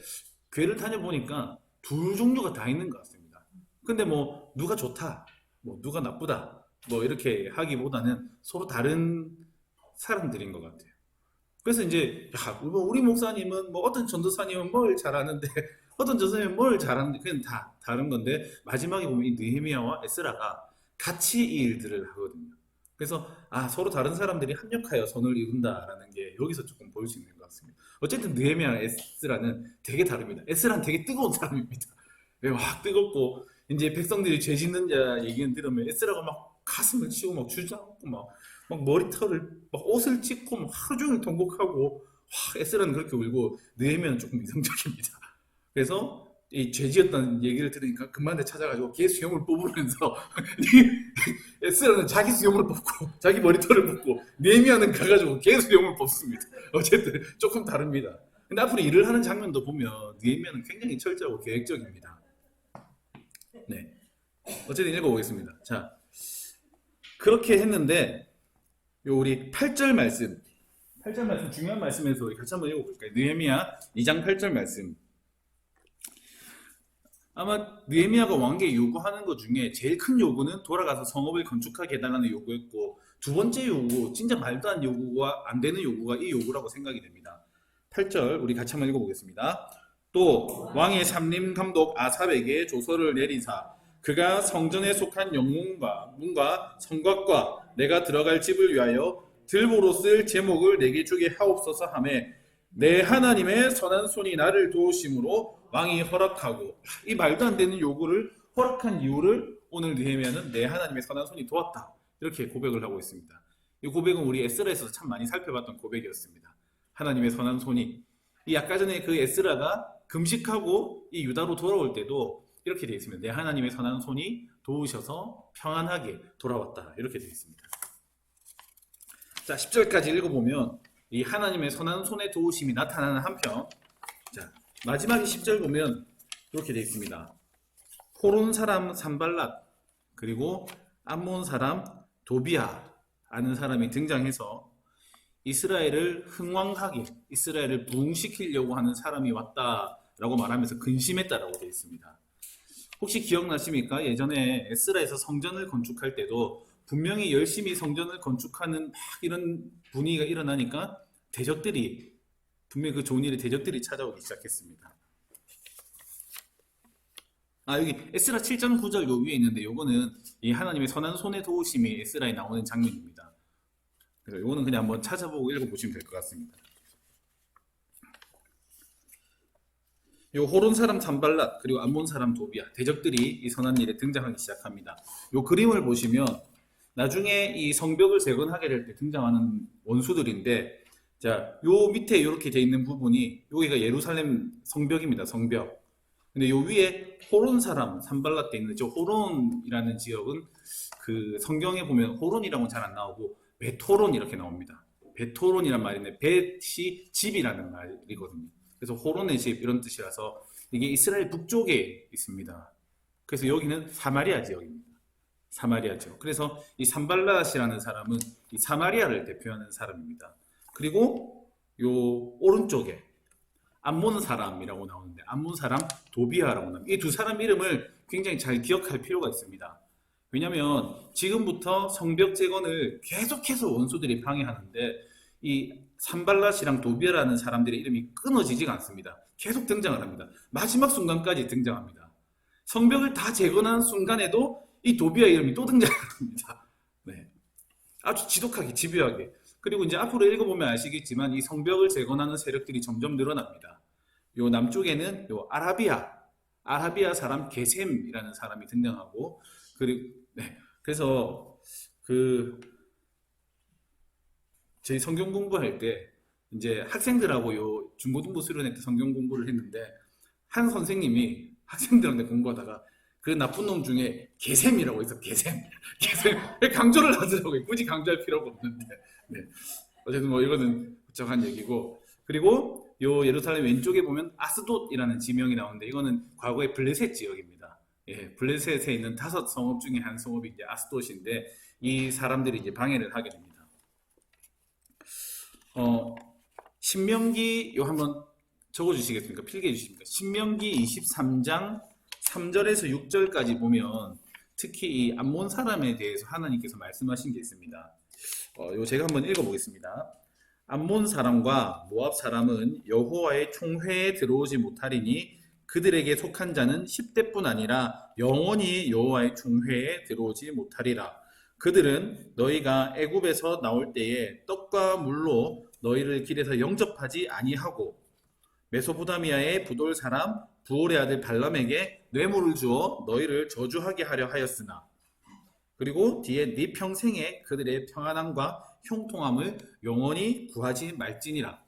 교회를 다녀보니까 두 종류가 다 있는 것 같습니다. 근데 뭐 누가 좋다, 뭐 누가 나쁘다 뭐 이렇게 하기보다는 서로 다른 사람들인 것 같아요. 그래서 이제 야, 우리 목사님은 뭐 어떤 전도사님은 뭘 잘하는데 어떤 전사님이 뭘 잘하는지 그냥 다 다른 건데 마지막에 보면 이 느헤미야와 에스라가 같이 이 일들을 하거든요. 그래서 서로 다른 사람들이 합력하여 선을 이룬다라는 게 여기서 조금 보일 수 있는 것 같습니다. 어쨌든 느헤미야랑 에스라는 되게 다릅니다. 에스라는 되게 뜨거운 사람입니다. 확 뜨겁고 이제 백성들이 죄 짓는 자 얘기는 들으면 에스라가 막 가슴을 치고 막 주저앉고 막 머리털을 막 옷을 찢고 막 하루 종일 통곡하고 에스라는 그렇게 울고 느헤미야는 조금 이성적입니다. 그래서 이 죄지었다는 얘기를 들으니까 금만에 찾아가지고 걔 수염을 뽑으면서 에스라는 자기 수염을 뽑고 자기 머리털을 뽑고 느헤미야는 가가지고 걔 수염을 뽑습니다. 어쨌든 조금 다릅니다. 근데 앞으로 일을 하는 장면도 보면 느헤미야는 굉장히 철저하고 계획적입니다. 네, 어쨌든 읽어보겠습니다. 자, 그렇게 했는데 우리 8절 말씀 8절 말씀 중요한 말씀에서 우리 같이 한번 읽어볼까요? 느헤미야 2장 8절 말씀. 아마 느헤미야가 왕에게 요구하는 것 중에 제일 큰 요구는 돌아가서 성읍을 건축하게 해달라는 요구였고, 두 번째 요구, 진짜 말도 안 요구가 안 되는 요구가 이 요구라고 생각이 됩니다. 8절 우리 같이 한번 읽어보겠습니다. 또 왕의 삼림 감독 아삽에게 조서를 내리사 그가 성전에 속한 영문과 문과 성곽과 내가 들어갈 집을 위하여 들보로 쓸 제목을 내게 주게 하옵소서 하매 내 하나님의 선한 손이 나를 도우심으로 왕이 허락하고, 이 말도 안 되는 요구를 허락한 이유를 오늘 느헤미야는 내 하나님의 선한 손이 도왔다 이렇게 고백을 하고 있습니다. 이 고백은 우리 에스라에서 참 많이 살펴봤던 고백이었습니다. 하나님의 선한 손이, 이 아까 전에 그 에스라가 금식하고 이 유다로 돌아올 때도 이렇게 되어 있습니다. 내 하나님의 선한 손이 도우셔서 평안하게 돌아왔다 이렇게 되어 있습니다. 자, 10절까지 읽어보면 이 하나님의 선한 손의 도우심이 나타나는 한편, 자, 마지막에 10절 보면 이렇게 되어 있습니다. 호론 사람 산발랏 그리고 암몬 사람 도비아 아는 사람이 등장해서 이스라엘을 흥왕하게, 이스라엘을 부흥시키려고 하는 사람이 왔다라고 말하면서 근심했다라고 되어 있습니다. 혹시 기억나십니까? 예전에 에스라에서 성전을 건축할 때도 분명히 열심히 성전을 건축하는 막 이런 분위기가 일어나니까 대적들이, 분명히 그 좋은 일에 대적들이 찾아오기 시작했습니다. 여기 에스라 7장 9절 요 위에 있는데 요거는 이 하나님의 선한 손의 도우심이 에스라에 나오는 장면입니다. 그래서 요거는 그냥 한번 찾아보고 읽어보시면 될 것 같습니다. 요 호론 사람 산발랏 그리고 암몬 사람 도비아 대적들이 이 선한 일에 등장하기 시작합니다. 요 그림을 보시면 나중에 이 성벽을 재건하게 될 때 등장하는 원수들인데, 자, 요 밑에 이렇게 돼 있는 부분이 여기가 예루살렘 성벽입니다. 성벽. 근데 요 위에 호론 사람 산발랏 돼 있는 저 호론이라는 지역은 그 성경에 보면 호론이라고는 잘 안 나오고 베토론 이렇게 나옵니다. 베토론이란 말인데 벳이 집이라는 말이거든요. 그래서 호론의 집 이런 뜻이라서 이게 이스라엘 북쪽에 있습니다. 그래서 여기는 사마리아 지역입니다. 사마리아 지역. 그래서 이 산발랏이라는 사람은 이 사마리아를 대표하는 사람입니다. 그리고 요 오른쪽에 암몬 사람이라고 나오는데 암몬 사람 도비아라고 나옵니다. 이 두 사람 이름을 굉장히 잘 기억할 필요가 있습니다. 왜냐하면 지금부터 성벽 재건을 계속해서 원수들이 방해하는데 이 산발랏이랑 도비아라는 사람들의 이름이 끊어지지가 않습니다. 계속 등장을 합니다. 마지막 순간까지 등장합니다. 성벽을 다 재건한 순간에도 이 도비아 이름이 또 등장을 합니다. 네. 아주 지독하게 집요하게. 그리고 이제 앞으로 읽어보면 아시겠지만 이 성벽을 재건하는 세력들이 점점 늘어납니다. 요 남쪽에는 요 아라비아 사람 게셈이라는 사람이 등장하고, 그리고 그래서 저희 성경 공부할 때 이제 학생들하고 요 중고등부 수련회 때 성경 공부를 했는데 한 선생님이 학생들한테 공부하다가 그 나쁜 놈 중에 게셈이라고 해서 게셈 강조를 하더라고요. 굳이 강조할 필요가 없는데. 네. 어쨌든 뭐 이거는 부적한 얘기고, 그리고 요 예루살렘 왼쪽에 보면 아스돗이라는 지명이 나오는데 이거는 과거의 블레셋 지역입니다. 예, 블레셋에 있는 5 성읍 중에 한 성읍이 이제 아스돗인데 이 사람들이 이제 방해를 하게 됩니다. 신명기 요 한번 적어주시겠습니까? 필기해 주십니까? 신명기 23장 3절에서 6절까지 보면 특히 이 암몬 사람에 대해서 하나님께서 말씀하신 게 있습니다. 요 제가 한번 읽어보겠습니다. 암몬 사람과 모압 사람은 여호와의 총회에 들어오지 못하리니 그들에게 속한 자는 10대뿐 아니라 영원히 여호와의 총회에 들어오지 못하리라. 그들은 너희가 애굽에서 나올 때에 떡과 물로 너희를 길에서 영접하지 아니하고 메소포타미아의 부돌 사람 부올의 아들 발람에게 뇌물을 주어 너희를 저주하게 하려 하였으나, 그리고 뒤에 네 평생에 그들의 평안함과 형통함을 영원히 구하지 말지니라.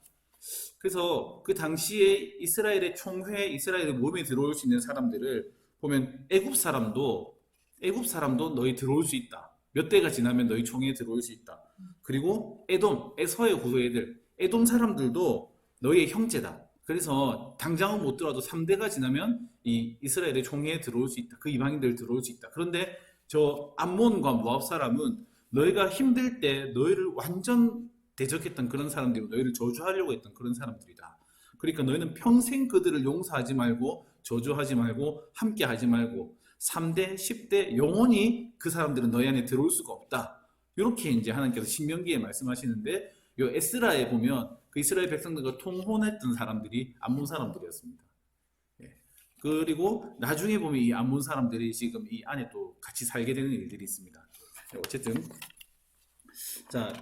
그래서 그 당시에 이스라엘의 총회, 이스라엘의 몸에 들어올 수 있는 사람들을 보면 애굽 사람도 너희 들어올 수 있다. 몇 대가 지나면 너희 총회에 들어올 수 있다. 그리고 에돔, 에서의 후예들, 에돔 사람들도 너희의 형제다. 그래서 당장은 못 들어와도 3대가 지나면 이 이스라엘의 총회에 들어올 수 있다. 그 이방인들 들어올 수 있다. 그런데 저 암몬과 모압 사람은 너희가 힘들 때 너희를 완전 대적했던 그런 사람들이고 너희를 저주하려고 했던 그런 사람들이다. 그러니까 너희는 평생 그들을 용서하지 말고 저주하지 말고 함께하지 말고 3대, 10대 영원히 그 사람들은 너희 안에 들어올 수가 없다. 이렇게 이제 하나님께서 신명기에 말씀하시는데, 요 에스라에 보면 그 이스라엘 백성들과 통혼했던 사람들이 암몬 사람들이었습니다. 예. 그리고 나중에 보면 이 암몬 사람들이 지금 이 안에 또 같이 살게 되는 일들이 있습니다. 어쨌든 자,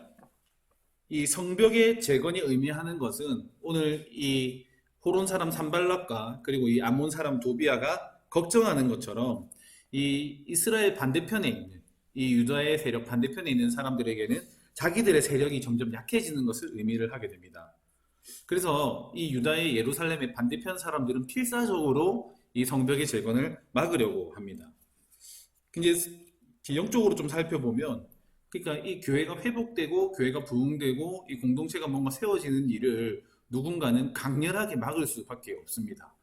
이 성벽의 재건이 의미하는 것은 오늘 이 호론 사람 산발락과 그리고 이 암몬 사람 도비아가 걱정하는 것처럼 이 이스라엘 반대편에 있는 이 유다의 세력 반대편에 있는 사람들에게는 자기들의 세력이 점점 약해지는 것을 의미를 하게 됩니다. 그래서 이 유다의 예루살렘의 반대편 사람들은 필사적으로 이 성벽의 재건을 막으려고 합니다. 이제 영적으로 좀 살펴보면, 그러니까 이 교회가 회복되고 교회가 부흥되고 이 공동체가 뭔가 세워지는 일을 누군가는 강렬하게 막을 수밖에 없습니다.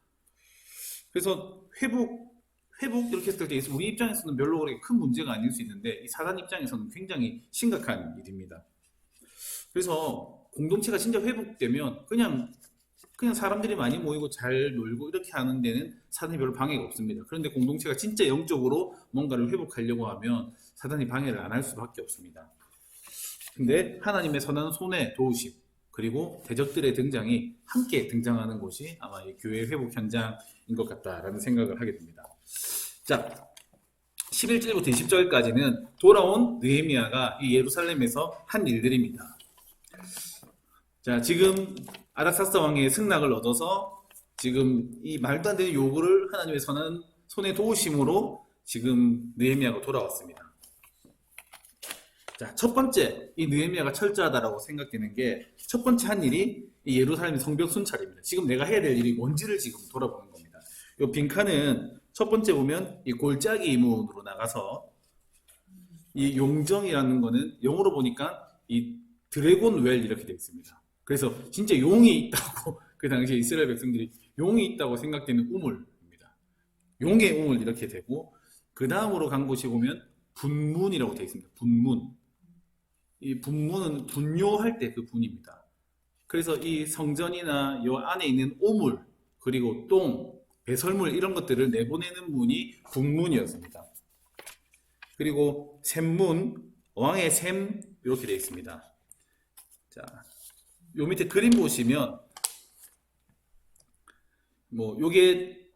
그래서 회복 이렇게 했을 때 우리 입장에서는 별로 그렇게 큰 문제가 아닐 수 있는데 이 사단 입장에서는 굉장히 심각한 일입니다. 그래서 공동체가 진짜 회복되면 그냥 사람들이 많이 모이고 잘 놀고 이렇게 하는 데는 사단이 별로 방해가 없습니다. 그런데 공동체가 진짜 영적으로 뭔가를 회복하려고 하면 사단이 방해를 안 할 수밖에 없습니다. 근데 하나님의 선한 손에 도우심 그리고 대적들의 등장이 함께 등장하는 곳이 아마 이 교회 회복 현장인 것 같다라는 생각을 하게 됩니다. 자, 11절부터 20절까지는 돌아온 느헤미야가 이 예루살렘에서 한 일들입니다. 자, 지금 아닥사스다 왕의 승낙을 얻어서 지금 이 말도 안 되는 요구를 하나님의 선한 손의 도우심으로 지금 느헤미야가 돌아왔습니다. 자, 첫 번째 이 느헤미야가 철저하다라고 생각되는 게 첫 번째 한 일이 이 예루살렘 성벽 순찰입니다. 지금 내가 해야 될 일이 뭔지를 지금 돌아보는 겁니다. 이 빈칸은 첫 번째 보면 이 골짜기 이문으로 나가서 이 용정이라는 거는 영어로 보니까 이 드래곤 웰 이렇게 되어 있습니다. 그래서 진짜 용이 있다고 그 당시에 이스라엘 백성들이 용이 있다고 생각되는 우물입니다. 용의 우물 이렇게 되고, 그 다음으로 간 곳이 보면 분문이라고 되어 있습니다. 분문. 이 분문은 분뇨할 때 그 분입니다. 그래서 이 성전이나 이 안에 있는 오물 그리고 똥, 배설물 이런 것들을 내보내는 문이 분문이었습니다. 그리고 샘문, 왕의 샘 이렇게 되어 있습니다. 자, 요 밑에 그림 보시면 뭐 요게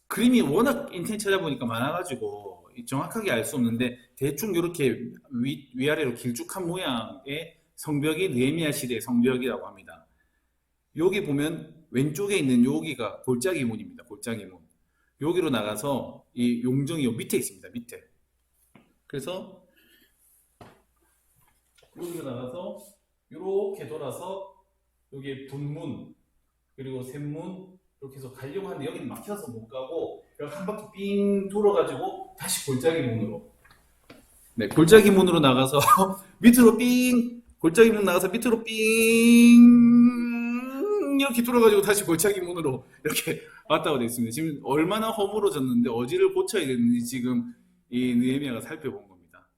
그림이 워낙 인터넷 찾아보니까 많아가지고 정확하게 알 수 없는데 대충 이렇게 위아래로 길쭉한 모양의 성벽이 느헤미야 시대의 성벽이라고 합니다. 여기 보면 왼쪽에 있는 여기가 골짜기 문입니다. 골짜기 문. 여기로 나가서 이 용정이 요 밑에 있습니다. 밑에. 그래서 여기로 나가서 이렇게 돌아서 여기 분문 그리고 샘문 이렇게 해서 가려고 하는데 여기는 막혀서 못 가고 한 바퀴 삥 돌아가지고 다시 골짜기 문으로, 네, 골짜기 문으로 나가서 밑으로 삥, 골짜기 문 나가서 밑으로 삥 이렇게 돌아가지고 다시 골짜기 문으로 이렇게 왔다고 되어 있습니다. 지금 얼마나 허물어졌는데 어디를 고쳐야 되는지 지금 이 느헤미야가 살펴본 겁니다.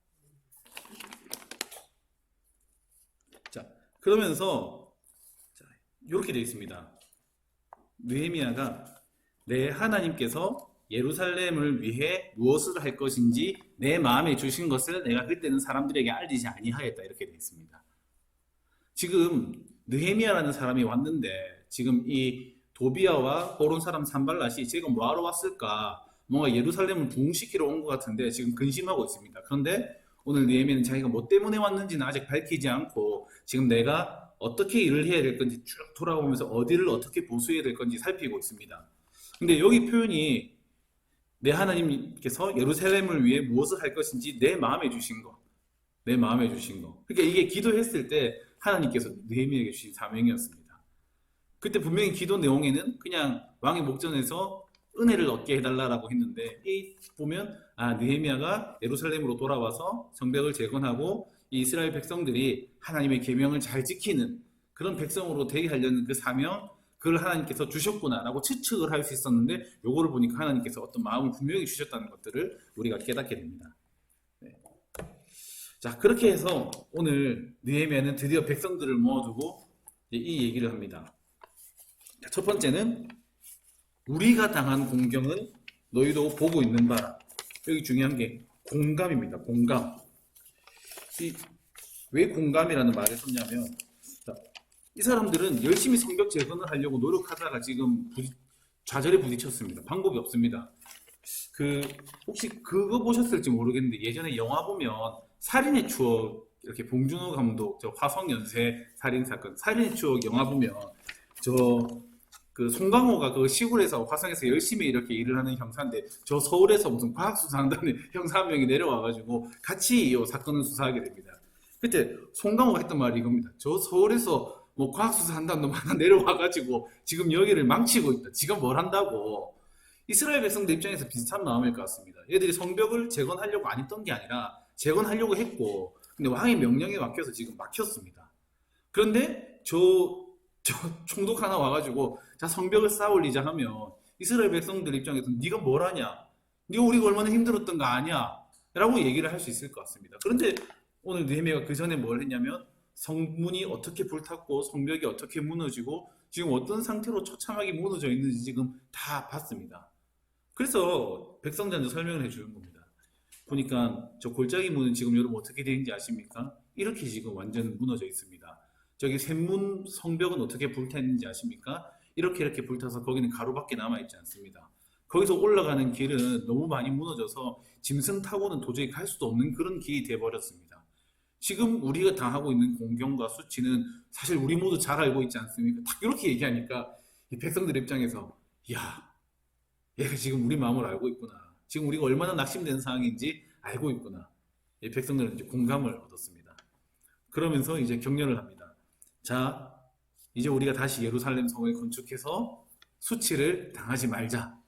자, 그러면서 이렇게 되어 있습니다. 느헤미야가 내 하나님께서 예루살렘을 위해 무엇을 할 것인지 내 마음에 주신 것을 내가 그때는 사람들에게 알리지 아니하였다 이렇게 되어 있습니다. 지금 느헤미야라는 사람이 왔는데 지금 이 도비아와 호론 사람 산발랏이 지금 뭐하러 왔을까? 뭔가 예루살렘을 부흥시키러 온 것 같은데 지금 근심하고 있습니다. 그런데 오늘 느헤미야는 자기가 뭐 때문에 왔는지는 아직 밝히지 않고 지금 내가 어떻게 일을 해야 될 건지 쭉 돌아보면서 어디를 어떻게 보수해야 될 건지 살피고 있습니다. 근데 여기 표현이 내 하나님께서 예루살렘을 위해 무엇을 할 것인지 내 마음에 주신 것, 내 마음에 주신 것. 그러니까 이게 기도했을 때 하나님께서 느헤미야에게 주신 사명이었습니다. 그때 분명히 기도 내용에는 그냥 왕의 목전에서 은혜를 얻게 해달라고 했는데 이 보면 느헤미야가 예루살렘으로 돌아와서 성벽을 재건하고 이 이스라엘 백성들이 하나님의 계명을 잘 지키는 그런 백성으로 되게 하려는 그 사명, 그걸 하나님께서 주셨구나라고 추측을 할 수 있었는데 요거를 보니까 하나님께서 어떤 마음을 분명히 주셨다는 것들을 우리가 깨닫게 됩니다. 네. 자, 그렇게 해서 오늘 느헤미야는 드디어 백성들을 모아두고 이 얘기를 합니다. 자, 첫 번째는 우리가 당한 공경은 너희도 보고 있는 바라. 여기 중요한 게 공감입니다. 공감. 왜 공감이라는 말을 썼냐면 이 사람들은 열심히 성벽 재건을 하려고 노력하다가 지금 좌절에 부딪혔습니다. 방법이 없습니다. 혹시 그거 보셨을지 모르겠는데 예전에 영화 보면 살인의 추억 이렇게 봉준호 감독 저 화성연쇄 살인 사건 살인의 추억 영화 보면 송강호가 그 시골에서 화성에서 열심히 이렇게 일을 하는 형사인데 저 서울에서 무슨 과학수사한다는 형사 한 명이 내려와가지고 같이 이 사건을 수사하게 됩니다. 그때 송강호가 했던 말이 이겁니다. 저 서울에서 뭐 과학수사 한다는 놈 하나 내려와가지고 지금 여기를 망치고 있다. 지가 뭘 한다고. 이스라엘 백성들 입장에서 비슷한 마음일 것 같습니다. 얘들이 성벽을 재건하려고 안 했던 게 아니라 재건하려고 했고 근데 왕의 명령에 맡겨서 지금 막혔습니다. 그런데 저 총독 하나 와가지고 자 성벽을 쌓아올리자 하면 이스라엘 백성들 입장에서 네가 뭘 하냐? 네가 우리가 얼마나 힘들었던 거 아냐? 라고 얘기를 할 수 있을 것 같습니다. 그런데 오늘 느헤미야가 그 전에 뭘 했냐면 성문이 어떻게 불탔고 성벽이 어떻게 무너지고 지금 어떤 상태로 처참하게 무너져 있는지 지금 다 봤습니다. 그래서 백성들한테 설명을 해주는 겁니다. 보니까 저 골짜기 문은 지금 여러분 어떻게 되는지 아십니까? 이렇게 지금 완전 무너져 있습니다. 저기 샘문 성벽은 어떻게 불탔는지 아십니까? 이렇게 불타서 거기는 가루밖에 남아있지 않습니다. 거기서 올라가는 길은 너무 많이 무너져서 짐승 타고는 도저히 갈 수도 없는 그런 길이 돼버렸습니다. 지금 우리가 당하고 있는 공경과 수치는 사실 우리 모두 잘 알고 있지 않습니까? 딱 이렇게 얘기하니까 이 백성들 입장에서 야, 얘가 지금 우리 마음을 알고 있구나. 지금 우리가 얼마나 낙심된 상황인지 알고 있구나. 이 백성들은 이제 공감을 얻었습니다. 그러면서 이제 격려를 합니다. 자, 이제 우리가 다시 예루살렘 성을 건축해서 수치를 당하지 말자.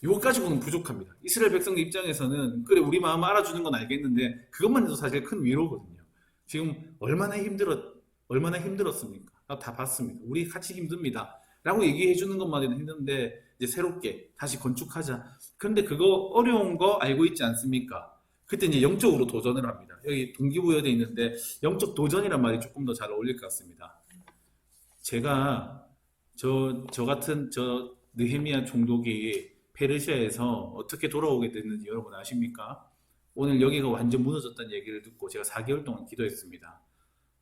이거 가지고는 부족합니다. 이스라엘 백성 입장에서는 그래 우리 마음 알아주는 건 알겠는데 그것만 해도 사실 큰 위로거든요. 지금 얼마나 힘들었습니까? 다 봤습니다. 우리 같이 힘듭니다. 라고 얘기해 주는 것만 해도 힘든데 이제 새롭게 다시 건축하자. 그런데 그거 어려운 거 알고 있지 않습니까? 그때 이제 영적으로 도전을 합니다. 여기 동기부여되어 있는데 영적 도전이란 말이 조금 더 잘 어울릴 것 같습니다. 제가 저 같은 느헤미야 총독이 페르시아에서 어떻게 돌아오게 됐는지 여러분 아십니까? 오늘 여기가 완전 무너졌다는 얘기를 듣고 제가 4개월 동안 기도했습니다.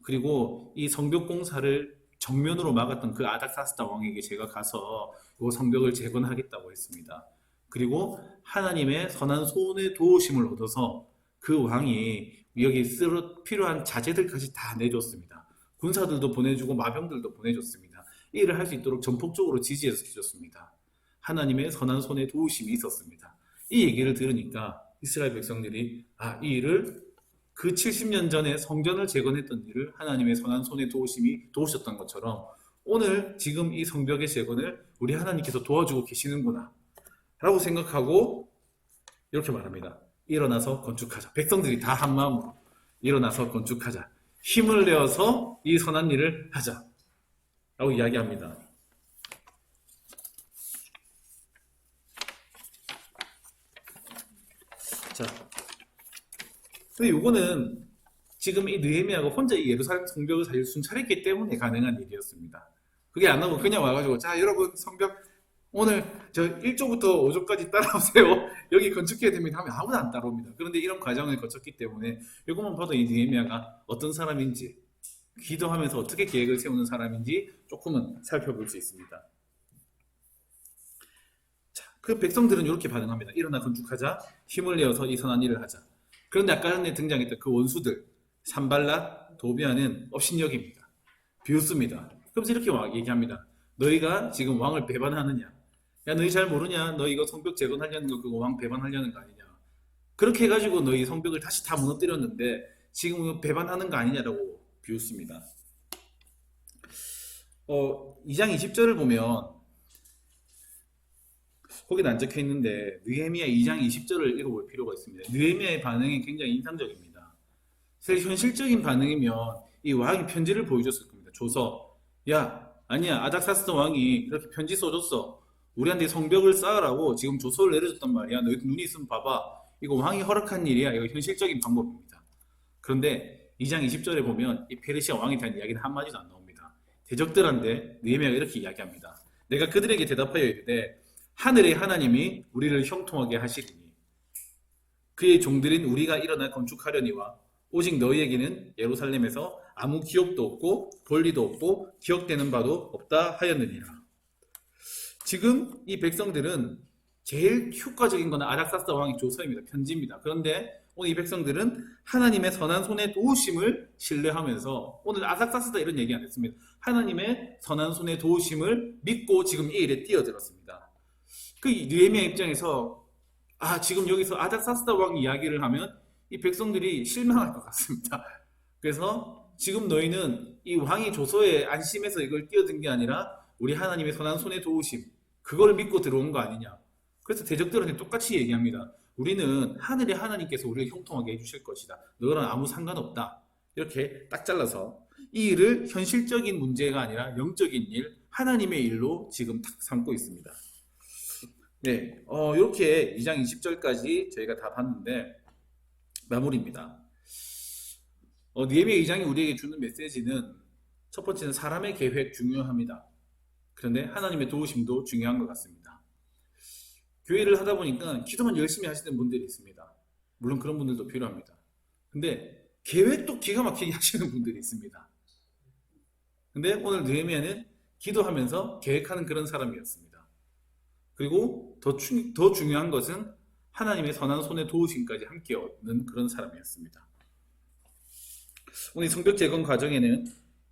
그리고 이 성벽 공사를 정면으로 막았던 그 아닥사스다 왕에게 제가 가서 이 성벽을 재건하겠다고 했습니다. 그리고 하나님의 선한 손의 도우심을 얻어서 그 왕이 여기 필요한 자재들까지 다 내줬습니다. 군사들도 보내주고 마병들도 보내줬습니다. 이 일을 할 수 있도록 전폭적으로 지지해 주셨습니다. 하나님의 선한 손의 도우심이 있었습니다. 이 얘기를 들으니까 이스라엘 백성들이 이 일을 그 70년 전에 성전을 재건했던 일을 하나님의 선한 손의 도우심이 도우셨던 것처럼 오늘 지금 이 성벽의 재건을 우리 하나님께서 도와주고 계시는구나 라고 생각하고 이렇게 말합니다. 일어나서 건축하자. 백성들이 다 한마음으로 일어나서 건축하자. 힘을 내어서 이 선한 일을 하자 라고 이야기합니다. 자, 근데 요거는 지금 이 느헤미야가 혼자 이 예루살렘 성벽을 사실 순찰했기 때문에 가능한 일이었습니다. 그게 안 하고 그냥 와가지고 자 여러분 성벽 오늘 저 1조부터 5조까지 따라오세요. 여기 건축해야 됩니다 하면 아무도 안 따라옵니다. 그런데 이런 과정을 거쳤기 때문에 이것만 봐도 이 느헤미야가 어떤 사람인지 기도하면서 어떻게 계획을 세우는 사람인지 조금은 살펴볼 수 있습니다. 자, 그 백성들은 이렇게 반응합니다. 일어나 건축하자. 힘을 내어서 이 선한 일을 하자. 그런데 아까 전에 등장했던 그 원수들 산발랏, 도비아는 업신여깁니다. 비웃습니다. 그러면서 이렇게 얘기합니다. 너희가 지금 왕을 배반하느냐? 야, 너희 잘 모르냐? 너 이거 성벽 재건하려는 거 그거 왕 배반하려는 거 아니냐? 그렇게 해가지고 너희 성벽을 다시 다 무너뜨렸는데 지금 배반하는 거 아니냐라고 비웃습니다. 2장 20절을 보면 거기는 안 적혀 있는데 느헤미야 2장 20절을 읽어볼 필요가 있습니다. 느헤미야의 반응이 굉장히 인상적입니다. 사실 현실적인 반응이면 이 왕이 편지를 보여줬을 겁니다. 줘서 야 아니야 아닥사스다 왕이 이렇게 편지 써줬어. 우리한테 성벽을 쌓으라고 지금 조서를 내려줬단 말이야. 너희 눈이 있으면 봐봐. 이거 왕이 허락한 일이야. 이거 현실적인 방법입니다. 그런데 2장 20절에 보면 이 페르시아 왕에 대한 이야기는 한마디도 안 나옵니다. 대적들한테 느헤미야가 이렇게 이야기합니다. 내가 그들에게 대답하여 이르되 하늘의 하나님이 우리를 형통하게 하시리니 그의 종들인 우리가 일어나 건축하려니와 오직 너희에게는 예루살렘에서 아무 기업도 없고 권리도 없고 기억되는 바도 없다 하였느니라. 지금 이 백성들은 제일 효과적인 건 아닥사스다 왕의 조서입니다. 편지입니다. 그런데 오늘 이 백성들은 하나님의 선한 손의 도우심을 신뢰하면서 오늘 아닥사스다 이런 얘기 안 했습니다. 하나님의 선한 손의 도우심을 믿고 지금 이 일에 뛰어들었습니다. 그 느헤미야 입장에서 지금 여기서 아닥사스다 왕 이야기를 하면 이 백성들이 실망할 것 같습니다. 그래서 지금 너희는 이 왕이 조서에 안심해서 이걸 뛰어든 게 아니라 우리 하나님의 선한 손의 도우심 그걸 믿고 들어온 거 아니냐. 그래서 대적들한테 똑같이 얘기합니다. 우리는 하늘의 하나님께서 우리를 형통하게 해주실 것이다. 너랑 아무 상관없다. 이렇게 딱 잘라서 이 일을 현실적인 문제가 아니라 영적인 일, 하나님의 일로 지금 딱 삼고 있습니다. 네, 이렇게 2장 20절까지 저희가 다 봤는데 마무리입니다. 느헤미야 2장이 우리에게 주는 메시지는 첫 번째는 사람의 계획 중요합니다. 그런데 하나님의 도우심도 중요한 것 같습니다. 교회를 하다 보니까 기도만 열심히 하시는 분들이 있습니다. 물론 그런 분들도 필요합니다. 근데 계획도 기가 막히게 하시는 분들이 있습니다. 근데 오늘 느헤미야는 기도하면서 계획하는 그런 사람이었습니다. 그리고 더 중요한 것은 하나님의 선한 손의 도우심까지 함께 얻는 그런 사람이었습니다. 오늘 성벽 재건 과정에는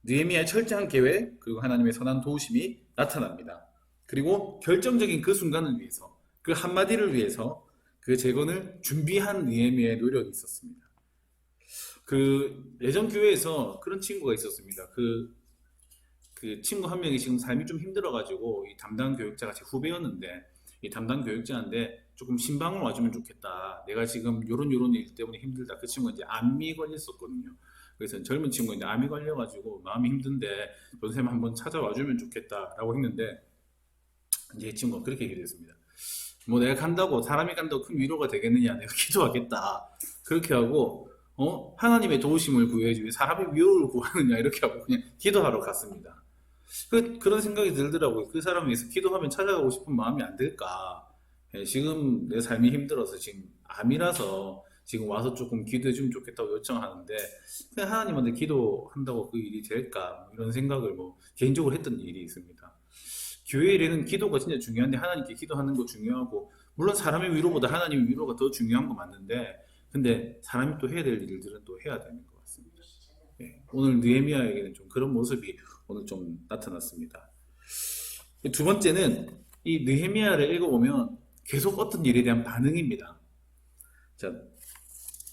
느헤미야의 철저한 계획 그리고 하나님의 선한 도우심이 나타납니다. 그리고 결정적인 그 순간을 위해서 그 한마디를 위해서 그 재건을 준비한 느헤미야의 노력이 있었습니다. 그 예전 교회에서 그런 친구가 있었습니다. 그 친구 한 명이 지금 삶이 좀 힘들어가지고 이 담당 교육자가 제 후배였는데 이 담당 교육자한테 조금 신방을 와주면 좋겠다. 내가 지금 요런 일 때문에 힘들다. 그 친구가 이제 암이 걸렸었거든요. 그래서 젊은 친구인데 암이 걸려가지고 마음이 힘든데 선생님 한번 찾아와주면 좋겠다라고 했는데 이제 이 친구가 그렇게 얘기를 했습니다. 뭐 내가 간다고 사람이 간다고 큰 위로가 되겠느냐. 내가 기도하겠다. 그렇게 하고 하나님의 도우심을 구해야지 왜 사람의 위로를 구하느냐 이렇게 하고 그냥 기도하러 갔습니다. 그런 생각이 들더라고요. 그 사람 위해서 기도하면 찾아가고 싶은 마음이 안 들까. 지금 내 삶이 힘들어서 지금 암이라서 지금 와서 조금 기도해주면 좋겠다고 요청하는데 그냥 하나님한테 기도한다고 그 일이 될까 이런 생각을 개인적으로 했던 일이 있습니다. 교회 일에는 기도가 진짜 중요한데 하나님께 기도하는 거 중요하고 물론 사람의 위로보다 하나님의 위로가 더 중요한 거 맞는데 근데 사람이 또 해야 될 일들은 또 해야 되는 것 같습니다. 오늘 느헤미야에게는 좀 그런 모습이 오늘 좀 나타났습니다. 두 번째는 이 느헤미야를 읽어보면 계속 어떤 일에 대한 반응입니다. 자,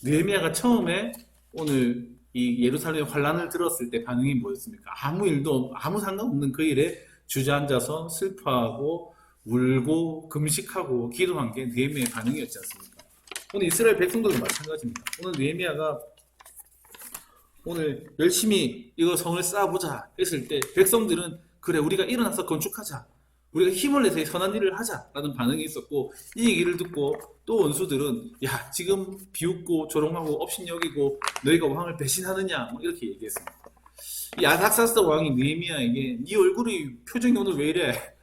느헤미야가 처음에 오늘 이 예루살렘 환란을 들었을 때 반응이 뭐였습니까? 아무 일도 아무 상관없는 그 일에 주저앉아서 슬퍼하고 울고 금식하고 기도한 게 느헤미야의 반응이었지 않습니까? 오늘 이스라엘 백성들도 마찬가지입니다. 오늘 느헤미야가 오늘 열심히 이거 성을 쌓아보자 했을 때 백성들은 그래 우리가 일어나서 건축하자 우리가 힘을 내서 선한 일을 하자라는 반응이 있었고 이 얘기를 듣고 또 원수들은 야 지금 비웃고 조롱하고 업신여기고 너희가 왕을 배신하느냐 이렇게 얘기했습니다. 이 아닥사스다 왕이 느헤미야에게 네 얼굴이 표정이 오늘 왜 이래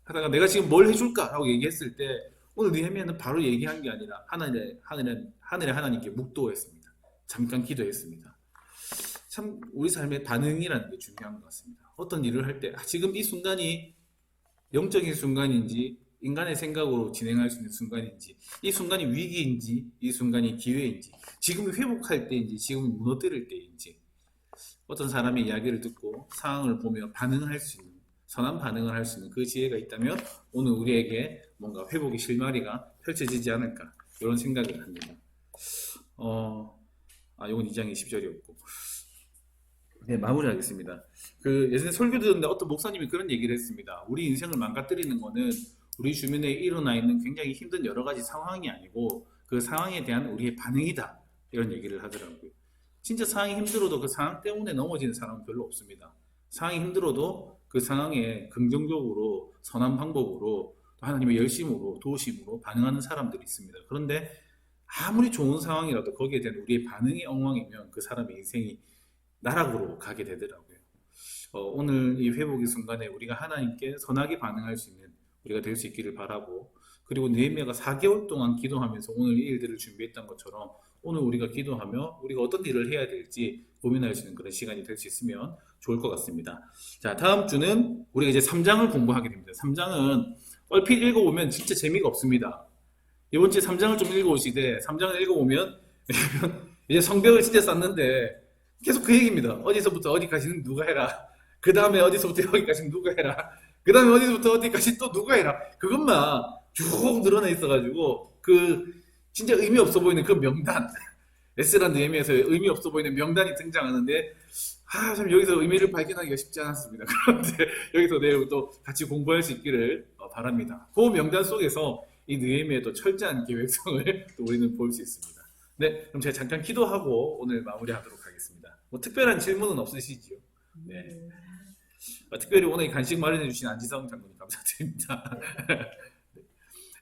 하다가 내가 지금 뭘 해줄까 라고 얘기했을 때 오늘 느헤미야는 바로 얘기한 게 아니라 하늘의 하나님께 묵도했습니다. 잠깐 기도했습니다. 참 우리 삶의 반응이라는 게 중요한 것 같습니다. 어떤 일을 할 때 지금 이 순간이 영적인 순간인지 인간의 생각으로 진행할 수 있는 순간인지 이 순간이 위기인지 이 순간이 기회인지 지금 회복할 때인지 지금 무너뜨릴 때인지 어떤 사람의 이야기를 듣고 상황을 보며 반응할 수 있는 선한 반응을 할 수 있는 그 지혜가 있다면 오늘 우리에게 뭔가 회복의 실마리가 펼쳐지지 않을까 이런 생각을 합니다. 이건 2장 20절이었고 네, 마무리하겠습니다. 예전에 설교 듣는데 어떤 목사님이 그런 얘기를 했습니다. 우리 인생을 망가뜨리는 거는 우리 주변에 일어나 있는 굉장히 힘든 여러 가지 상황이 아니고 그 상황에 대한 우리의 반응이다. 이런 얘기를 하더라고요. 진짜 상황이 힘들어도 그 상황 때문에 넘어지는 사람은 별로 없습니다. 상황이 힘들어도 그 상황에 긍정적으로 선한 방법으로 하나님의 열심으로 도우심으로 반응하는 사람들이 있습니다. 그런데 아무리 좋은 상황이라도 거기에 대한 우리의 반응이 엉망이면 그 사람의 인생이 나락으로 가게 되더라고요. 오늘 이 회복의 순간에 우리가 하나님께 선하게 반응할 수 있는 우리가 될 수 있기를 바라고 그리고 느헤미야가 4개월 동안 기도하면서 오늘 이 일들을 준비했던 것처럼 오늘 우리가 기도하며 우리가 어떤 일을 해야 될지 고민할 수 있는 그런 시간이 될 수 있으면 좋을 것 같습니다. 자, 다음 주는 우리가 이제 3장을 공부하게 됩니다. 3장은 얼핏 읽어보면 진짜 재미가 없습니다. 이번 주에 3장을 좀 읽어보시되 3장을 읽어보면 이제 성벽을 진짜 쌓는데 계속 그 얘기입니다. 어디서부터 어디까지는 누가 해라. 그 다음에 어디서부터 여기까지는 누가 해라. 그 다음에 어디서부터 어디까지 또 누가 해라. 그것만 쭉 늘어나 있어가지고 진짜 의미 없어 보이는 그 명단 에스라 느헤미야에서 의미 없어 보이는 명단이 등장하는데 참 여기서 의미를 발견하기가 쉽지 않았습니다. 그런데 여기서 내일 또 같이 공부할 수 있기를 바랍니다. 그 명단 속에서 이 느헤미야의 또 철저한 계획성을 또 우리는 볼 수 있습니다. 네, 그럼 제가 잠깐 기도하고 오늘 마무리하도록 하겠습니다. 뭐 특별한 질문은 없으시지요? 네. 특별히 오늘 간식 마련해 주신 안지성 장군님 감사드립니다.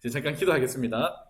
네, 잠깐 기도하겠습니다.